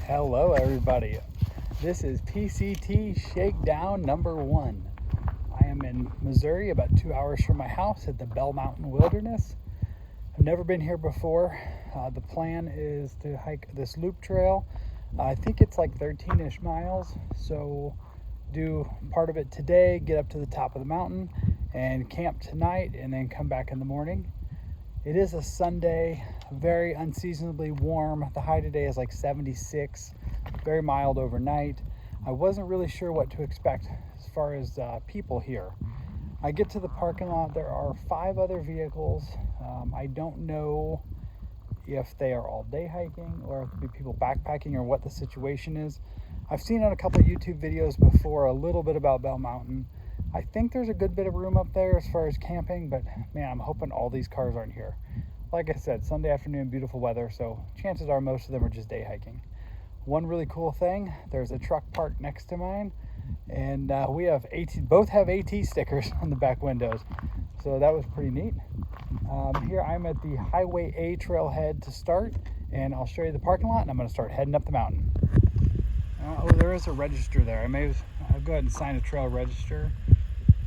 Hello everybody, this is PCT Shakedown number 1. I am in Missouri, about 2 hours from my house at the Bell Mountain Wilderness. I've never been here before. The plan is to hike this loop trail. I think it's like 13-ish miles, so do part of it today, get up to the top of the mountain and camp tonight and then come back in the morning. It is a Sunday, very unseasonably warm. The high today is like 76, very mild overnight. I wasn't really sure what to expect as far as people here. I get to the parking lot, there are 5 other vehicles. I don't know if they are all day hiking or if it be people backpacking or what the situation is. I've seen on a couple of YouTube videos before a little bit about Bell Mountain. I think there's a good bit of room up there as far as camping, but man, I'm hoping all these cars aren't here. Like I said, Sunday afternoon, beautiful weather, so chances are most of them are just day hiking. One really cool thing, there's a truck parked next to mine, and we have both have AT stickers on the back windows, so that was pretty neat. Here I'm at the Highway A trailhead to start, and I'll show you the parking lot, and I'm going to start heading up the mountain. Oh, there is a register there. I'll go ahead and sign a trail register.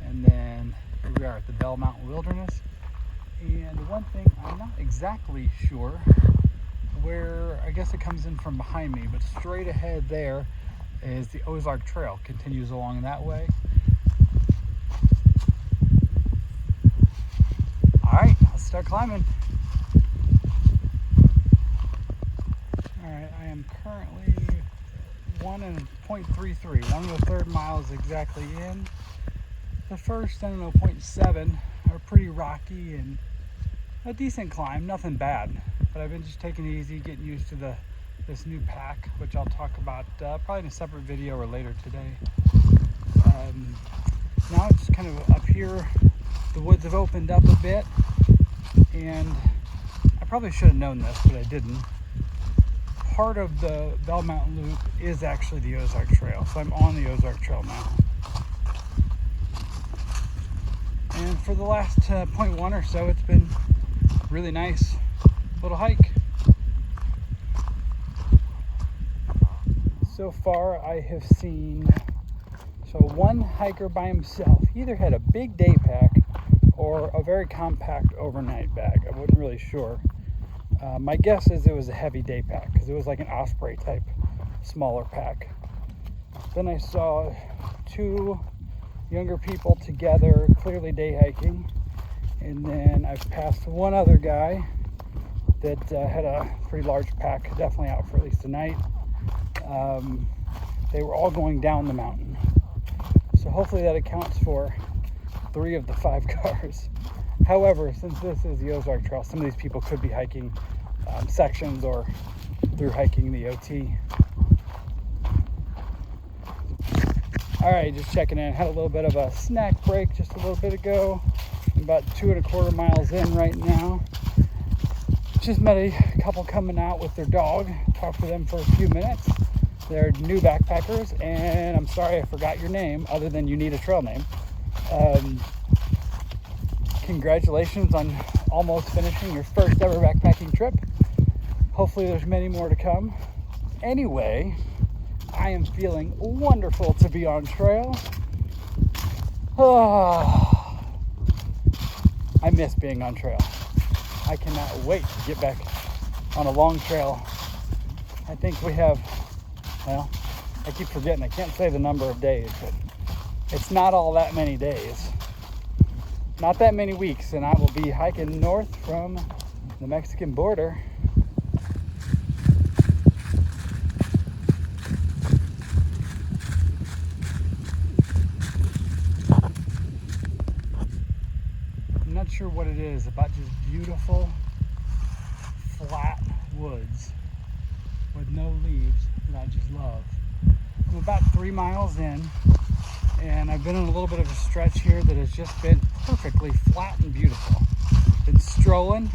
And then here we are at the Bell Mountain Wilderness. And one thing, I'm not exactly sure where, I guess it comes in from behind me, but straight ahead there is the Ozark Trail, continues along that way. All right, let's start climbing. All right, I am currently 1.33, 1/3 miles exactly in. The first, 0.7 are pretty rocky and a decent climb, nothing bad. But I've been just taking it easy, getting used to this new pack, which I'll talk about probably in a separate video or later today. Now it's kind of up here, the woods have opened up a bit, and I probably should have known this, but I didn't. Part of the Bell Mountain Loop is actually the Ozark Trail, so I'm on the Ozark Trail now. And for the last 0.1 or so, it's been really nice little hike. So far, I have seen one hiker by himself. He either had a big day pack or a very compact overnight bag. I wasn't really sure. My guess is it was a heavy day pack because it was like an Osprey type smaller pack. Then I saw 2 younger people together, clearly day hiking, and then I've passed one other guy that had a pretty large pack, definitely out for at least a night. They were all going down the mountain, so hopefully that accounts for 3 of the 5 cars. However, since this is the Ozark Trail, some of these people could be hiking sections or through hiking the OT. All right, just checking in. Had a little bit of a snack break just a little bit ago. I'm about 2.25 miles in right now. Just met a couple coming out with their dog. Talked to them for a few minutes. They're new backpackers, and I'm sorry I forgot your name, other than you need a trail name. Congratulations on almost finishing your first ever backpacking trip. Hopefully there's many more to come. Anyway, I am feeling wonderful to be on trail. I miss being on trail. I cannot wait to get back on a long trail. I think we have, well, I keep forgetting, I can't say the number of days, but it's not all that many days. Not that many weeks, and I will be hiking north from the Mexican border. I'm not sure what it is about just beautiful, flat woods with no leaves that I just love. I'm about 3 miles in, and I've been on a little bit of a stretch here that has just been perfectly flat and beautiful. Been strolling.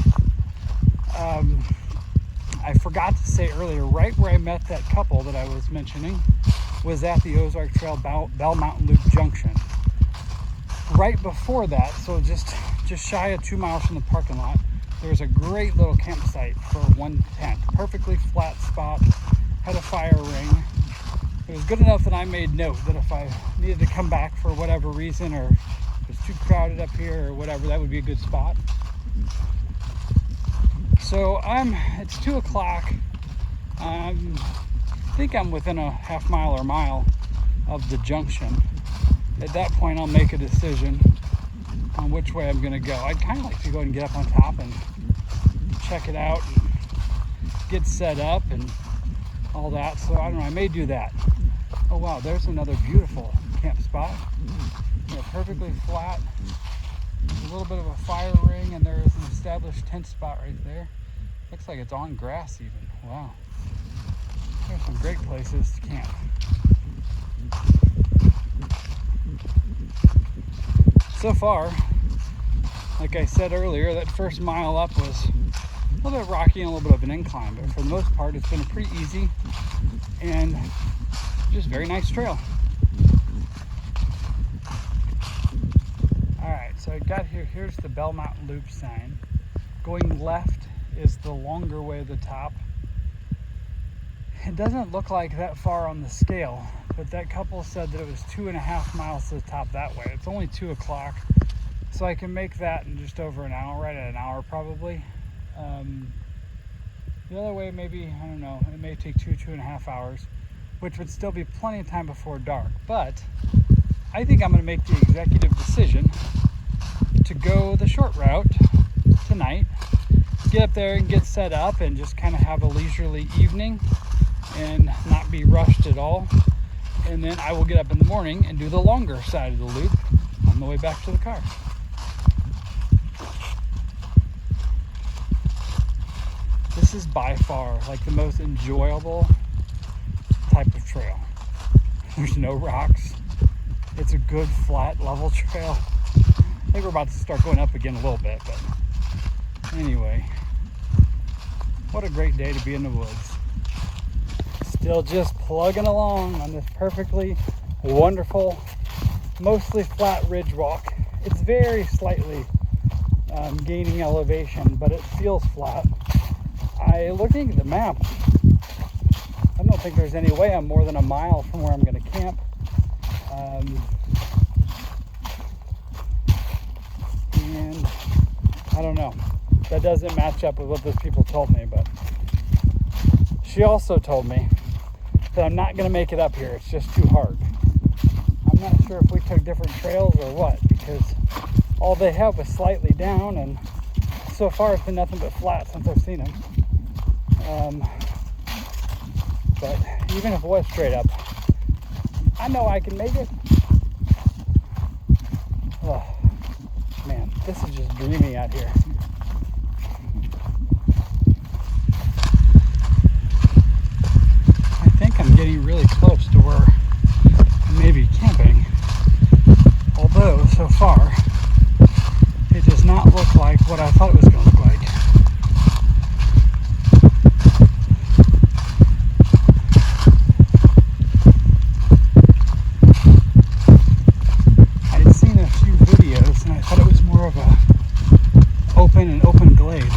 I forgot to say earlier, right where I met that couple that I was mentioning was at the Ozark Trail Bell Mountain Loop Junction. Right before that, so just shy of 2 miles from the parking lot, there's a great little campsite for one tent. Perfectly flat spot. had a fire ring. It was good enough that I made note that if I needed to come back for whatever reason, or it was too crowded up here or whatever, that would be a good spot. So it's 2 o'clock. I think I'm within a half mile or mile of the junction. At that point, I'll make a decision on which way I'm gonna go. I'd kind of like to go and get up on top and check it out, and get set up and all that. So I don't know, I may do that. Oh wow, there's another beautiful camp spot. Perfectly flat. There's a little bit of a fire ring, and there is an established tent spot right there. Looks like it's on grass even. Wow. There's some great places to camp. So far, like I said earlier, that first mile up was a little bit rocky and a little bit of an incline, but for the most part, it's been a pretty easy and just very nice trail. All right, so I got here. Here's the Bell Mountain Loop sign. Going left is the longer way to the top. It doesn't look like that far on the scale, but that couple said that it was 2.5 miles to the top that way. It's only 2 o'clock, so I can make that in just over an hour, right at an hour probably. The other way, maybe, I don't know, it may take 2.5 hours, which would still be plenty of time before dark. But I think I'm going to make the executive decision to go the short route tonight, get up there and get set up and just kind of have a leisurely evening and not be rushed at all. And then I will get up in the morning and do the longer side of the loop on the way back to the car. This is by far like the most enjoyable type of trail. There's no rocks. It's a good flat level trail. I think we're about to start going up again a little bit, but anyway, what a great day to be in the woods. Still just plugging along on this perfectly wonderful, mostly flat ridge walk. It's very slightly gaining elevation, but it feels flat. Looking at the map, I don't think there's any way I'm more than a mile from where I'm going to camp. And I don't know. That doesn't match up with what those people told me, but she also told me that I'm not going to make it up here. It's just too hard. I'm not sure if we took different trails or what, because all they have was slightly down, and so far it's been nothing but flat since I've seen them. But even if it was straight up, I know I can make it. Oh, man, this is just dreamy out here. I think I'm getting really close to where I may be camping. Although, so far, it does not look like what I thought it was going to look like. I'd seen a few videos and I thought it was more of a open glade. It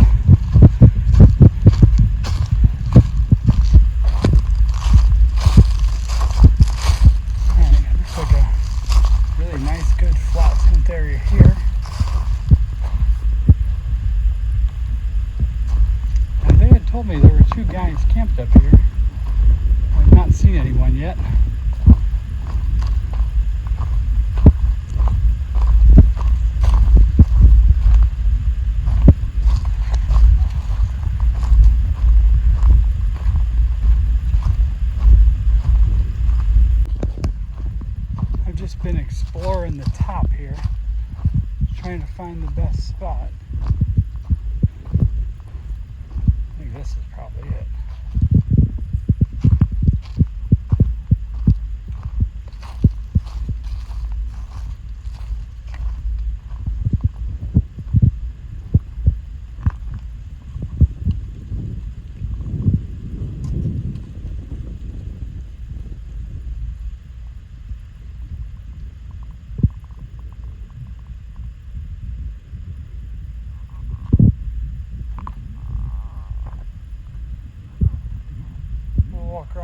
looks like a really nice, good flat tent area here. Now they had told me there were 2 guys camped up here. I've not seen anyone yet. I've just been exploring the top here, trying to find the best spot. I think this is probably it.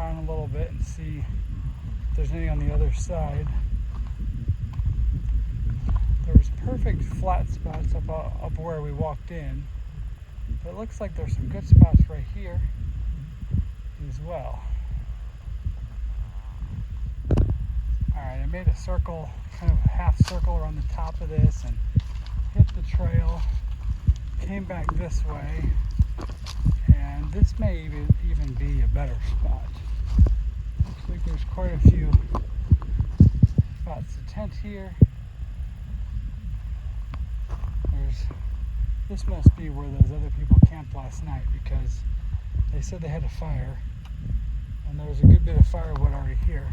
around a little bit and see if there's any on the other side. There was perfect flat spots up where we walked in, but it looks like there's some good spots right here as well. Alright, I made a circle, kind of a half circle around the top of this and hit the trail, came back this way, and this may even be a better spot. Looks like there's quite a few spots to tent here. This must be where those other people camped last night, because they said they had a fire, and there was a good bit of firewood already here.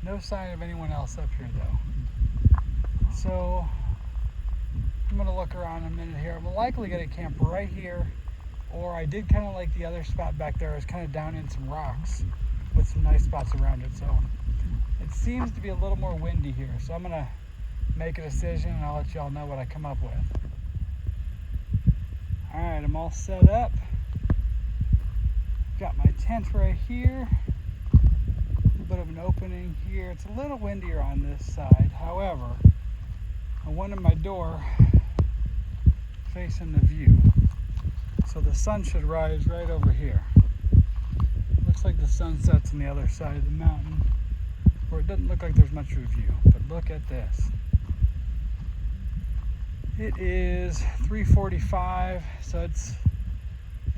No sign of anyone else up here though. So I'm gonna look around in a minute here. I'm likely gonna camp right here, or I did kind of like the other spot back there. It's kind of down in some rocks with some nice spots around it. So it seems to be a little more windy here. So I'm gonna make a decision and I'll let y'all know what I come up with. All right, I'm all set up. Got my tent right here. Bit of an opening here. It's a little windier on this side. However, I wanted my door facing the view, so the sun should rise right over here. Looks like the sun sets on the other side of the mountain, where it doesn't look like there's much of a view. But look at this. It is 3:45, so it's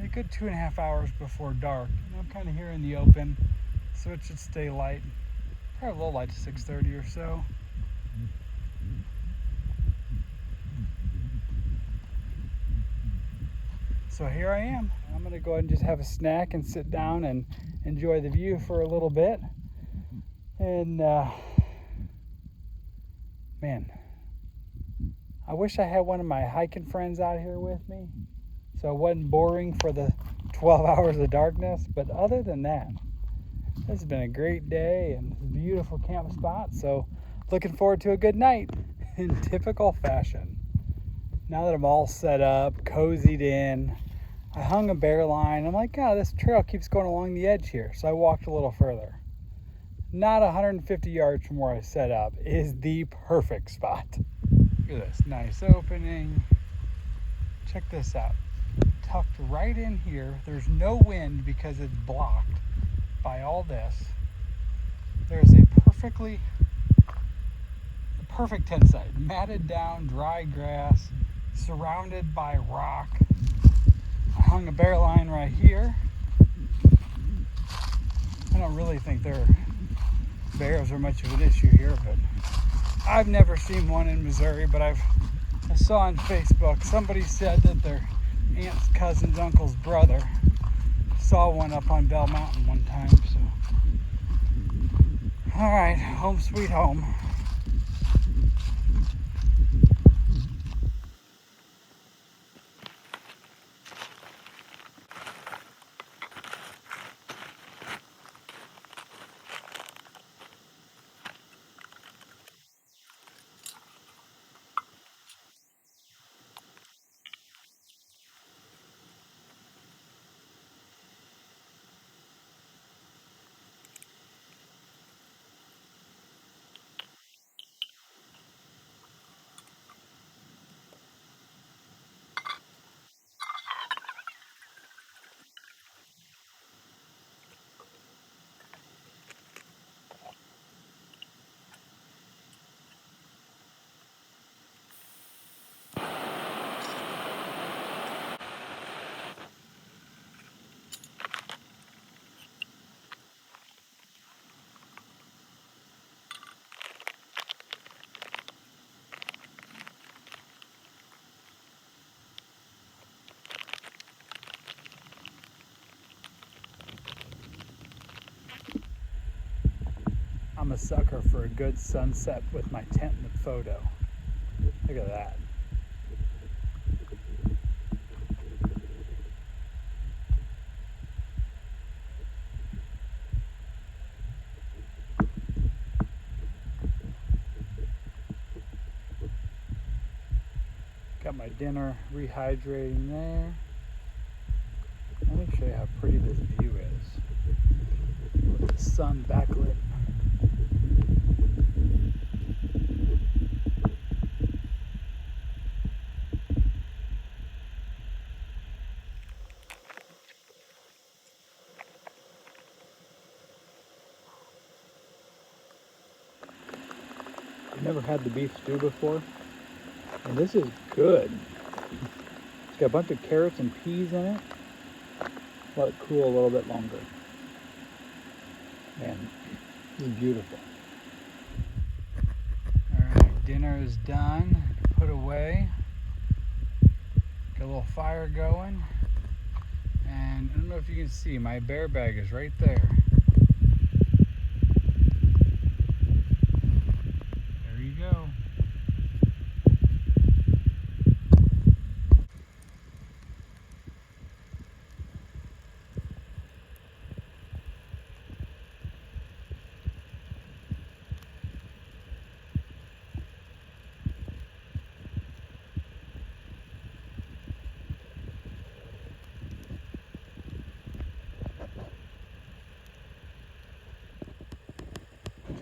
a good 2.5 hours before dark. And I'm kind of here in the open, so it should stay light, probably a little light to 6:30 or so. So here I am. I'm gonna go ahead and just have a snack and sit down and enjoy the view for a little bit. And man, I wish I had one of my hiking friends out here with me, so it wasn't boring for the 12 hours of darkness. But other than that, this has been a great day and a beautiful camp spot, so looking forward to a good night in typical fashion. Now that I'm all set up, cozied in, I hung a bear line. I'm like, oh, this trail keeps going along the edge here, so I walked a little further. Not 150 yards from where I set up is the perfect spot. Look at this, nice opening. Check this out. Tucked right in here. There's no wind because it's blocked by all this. There's a perfect tent site, matted down, dry grass, surrounded by rock. I hung a bear line right here. I don't really think bears are much of an issue here, but I've never seen one in Missouri. But I saw on Facebook somebody said that their aunt's cousin's uncle's brother saw one up on Bell Mountain one time. So all right, home sweet home. I'm a sucker for a good sunset with my tent in the photo. Look at that. my dinner, rehydrating there. Let me show you how pretty this view is with the sun backlit. I've never had the beef stew before, and this is good. It's got a bunch of carrots and peas in it. Let it cool a little bit longer. Man, this is beautiful. Alright, dinner is done, put away. Got a little fire going. And I don't know if you can see, my bear bag is right there. There you go.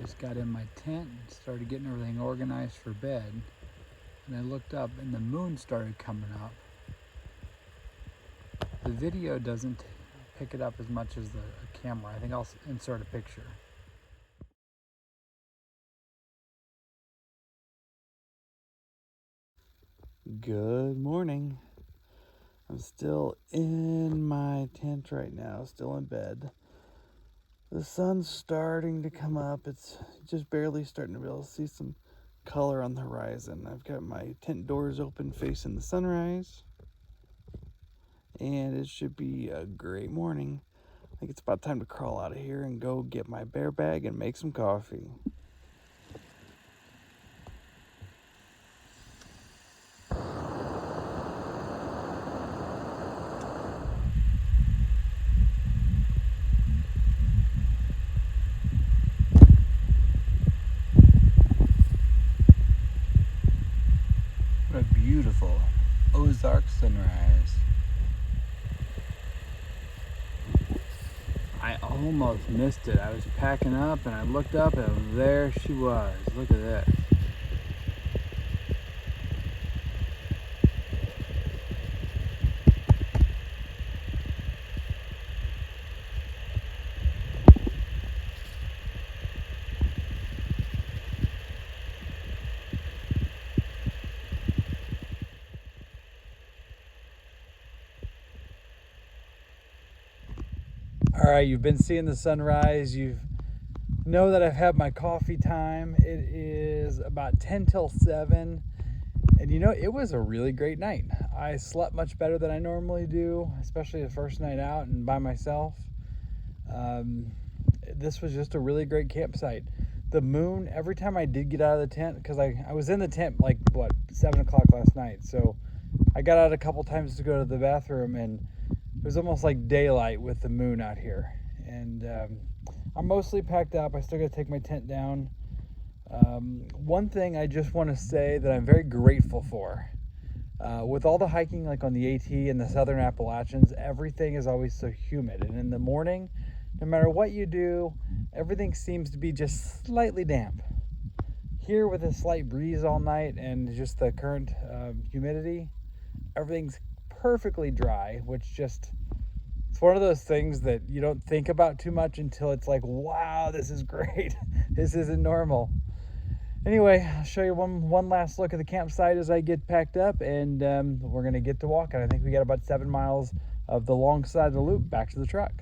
Just got in my tent and started getting everything organized for bed. And I looked up and the moon started coming up. The video doesn't pick it up as much as the camera. I think I'll insert a picture. Good morning. I'm still in my tent right now, still in bed. The sun's starting to come up. It's just barely starting to be able to see some color on the horizon. I've got my tent doors open facing the sunrise. And it should be a great morning. I think it's about time to crawl out of here and go get my bear bag and make some coffee. What a beautiful Ozark sunrise. I almost missed it. I was packing up and I looked up and there she was. Look at this. All right, you've been seeing the sunrise. You know that I've had my coffee time. It is about 10 till 7. And you know, it was a really great night. I slept much better than I normally do, especially the first night out and by myself. This was just a really great campsite. The moon, every time I did get out of the tent, because I was in the tent like, 7 o'clock last night. So I got out a couple times to go to the bathroom, and it was almost like daylight with the moon out here. And I'm mostly packed up. I still got to take my tent down. One thing I just want to say that I'm very grateful for, with all the hiking like on the AT and the Southern Appalachians, everything is always so humid. And in the morning, no matter what you do, everything seems to be just slightly damp. Here with a slight breeze all night and just the current humidity, everything's perfectly dry, which just, it's one of those things that you don't think about too much until it's like, wow, this is great. This isn't normal. Anyway, I'll show you one last look at the campsite as I get packed up, and we're going to get to walking. I think we got about 7 miles of the long side of the loop back to the truck.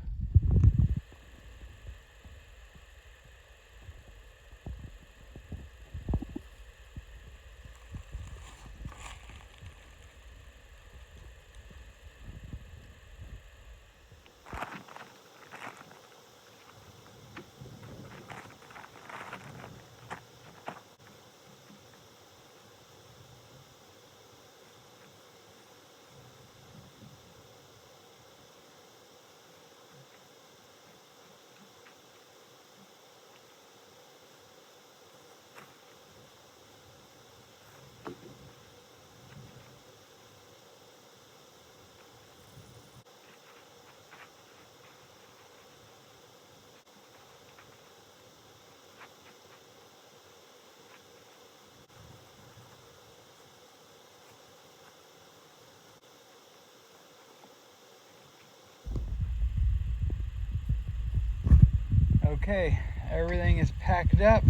Okay, everything is packed up.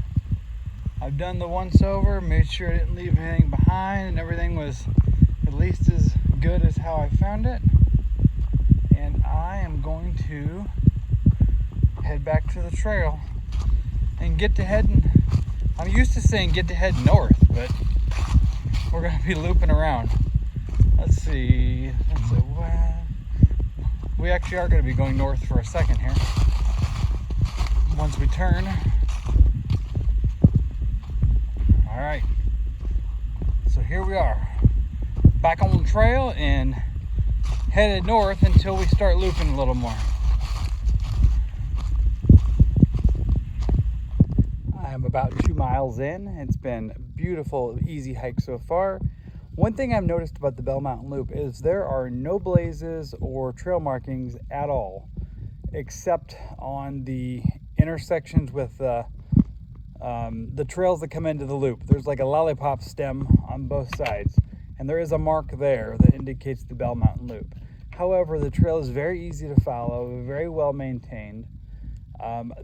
I've done the once over, made sure I didn't leave anything behind, and everything was at least as good as how I found it. And I am going to head back to the trail and get to heading. I'm used to saying get to head north, but we're going to be looping around. Let's see. We actually are going to be going north for a second here. Once we turn. All right. So here we are. Back on the trail and headed north until we start looping a little more. I'm about 2 miles in. It's been a beautiful, easy hike so far. One thing I've noticed about the Bell Mountain Loop is there are no blazes or trail markings at all, except on the intersections with the trails that come into the loop. There's like a lollipop stem on both sides, and there is a mark there that indicates the Bell Mountain Loop. However, the trail is very easy to follow, very well maintained.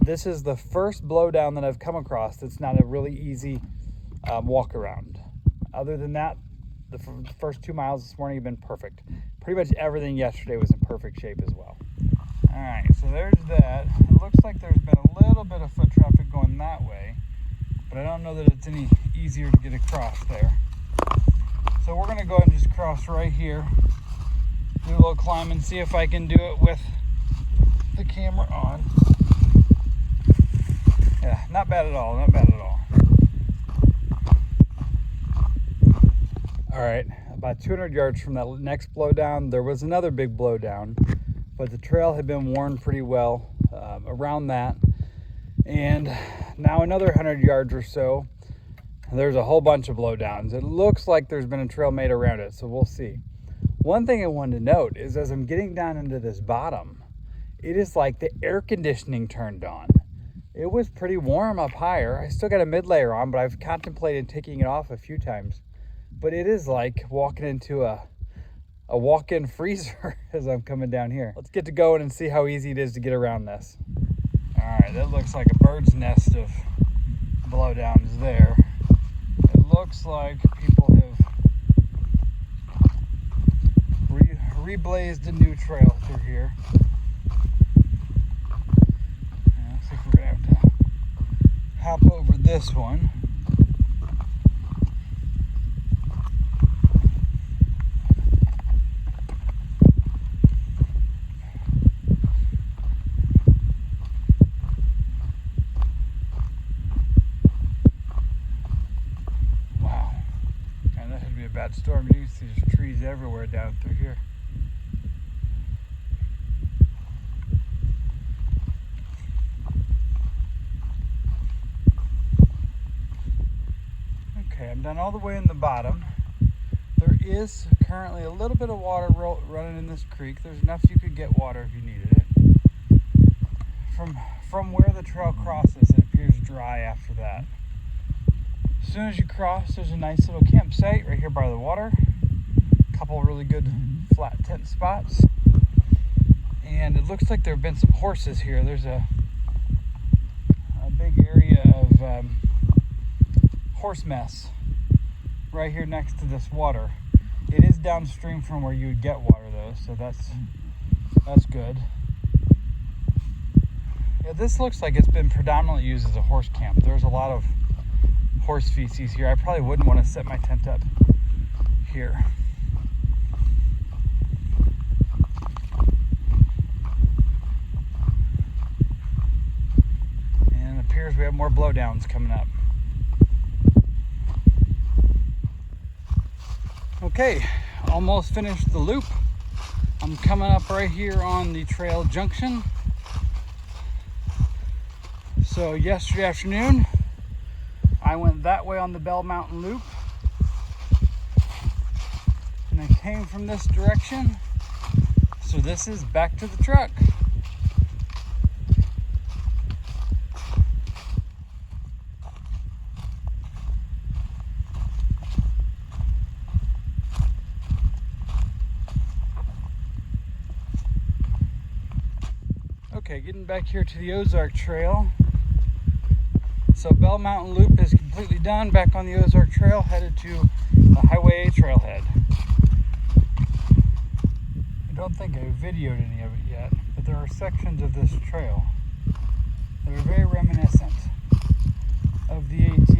This is the first blowdown that I've come across that's not a really easy walk around. Other than that, the first 2 miles this morning have been perfect. Pretty much everything yesterday was in perfect shape as well. All right, so there's that. It looks like there's been a little bit of foot traffic going that way, but I don't know that it's any easier to get across there. So we're gonna go ahead and just cross right here, do a little climb and see if I can do it with the camera on. Yeah, not bad at all, not bad at all. All right, about 200 yards from that next blowdown, there was another big blowdown, but the trail had been worn pretty well around that. And now another 100 yards or so, there's a whole bunch of blowdowns. It looks like there's been a trail made around it, so we'll see. One thing I wanted to note is as I'm getting down into this bottom, it is like the air conditioning turned on. It was pretty warm up higher. I still got a mid layer on, but I've contemplated taking it off a few times. But it is like walking into a walk-in freezer as I'm coming down here. Let's get to going and see how easy it is to get around this. All right, that looks like a bird's nest of blowdowns there. It looks like people have reblazed a new trail through here. And looks like we're gonna have to hop over this one. Bad storm. You see there's trees everywhere down through here. Okay, I'm done all the way in the bottom. There is currently a little bit of water running in this creek. There's enough you could get water if you needed it. From where the trail crosses, it appears dry after that. As soon as you cross, there's a nice little campsite right here by the water. A couple really good flat tent spots. And it looks like there have been some horses here. There's a big area of horse mess right here next to this water. It is downstream from where you would get water though, so that's good. Yeah, this looks like it's been predominantly used as a horse camp. There's a lot of horse feces here. I probably wouldn't want to set my tent up here. And it appears we have more blowdowns coming up. Okay, almost finished the loop. I'm coming up right here on the trail junction. So yesterday afternoon, I went that way on the Bell Mountain Loop, and I came from this direction, so this is back to the truck. Okay, getting back here to the Ozark Trail. So Bell Mountain Loop is completely done. Back on the Ozark Trail, headed to the Highway A trailhead. I don't think I videoed any of it yet, but there are sections of this trail that are very reminiscent of the AT,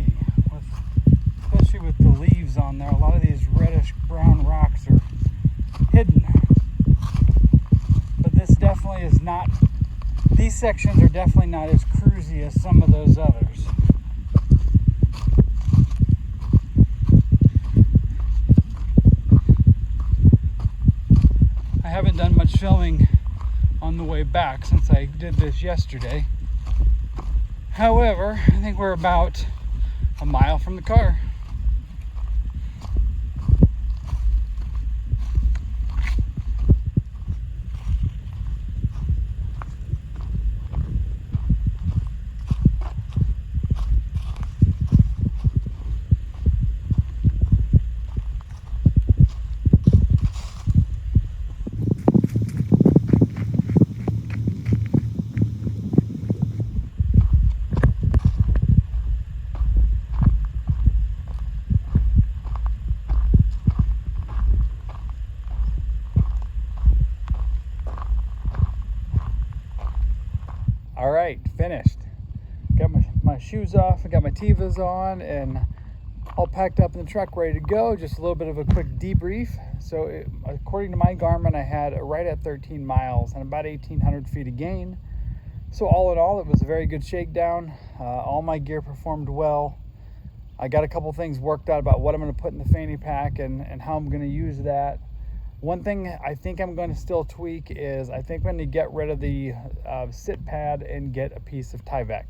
especially with the leaves on there. A lot of these reddish brown rocks are hidden, but this definitely is not. These sections are definitely not as cruisy as some of those others. I haven't done much filming on the way back since I did this yesterday. However, I think we're about a mile from the car. All right, finished. Got my shoes off, I got my Tevas on, and all packed up in the truck, ready to go. Just a little bit of a quick debrief. So according to my Garmin, I had right at 13 miles and about 1,800 feet of gain. So all in all, it was a very good shakedown. All my gear performed well. I got a couple things worked out about what I'm going to put in the fanny pack and how I'm going to use that. One thing I think I'm going to still tweak is I think I'm going to get rid of the sit pad and get a piece of Tyvek.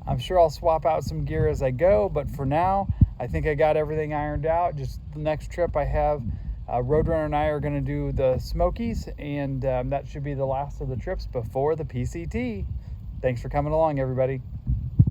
I'm sure I'll swap out some gear as I go, but for now, I think I got everything ironed out. Just the next trip I have, Roadrunner and I are going to do the Smokies, and that should be the last of the trips before the PCT. Thanks for coming along, everybody.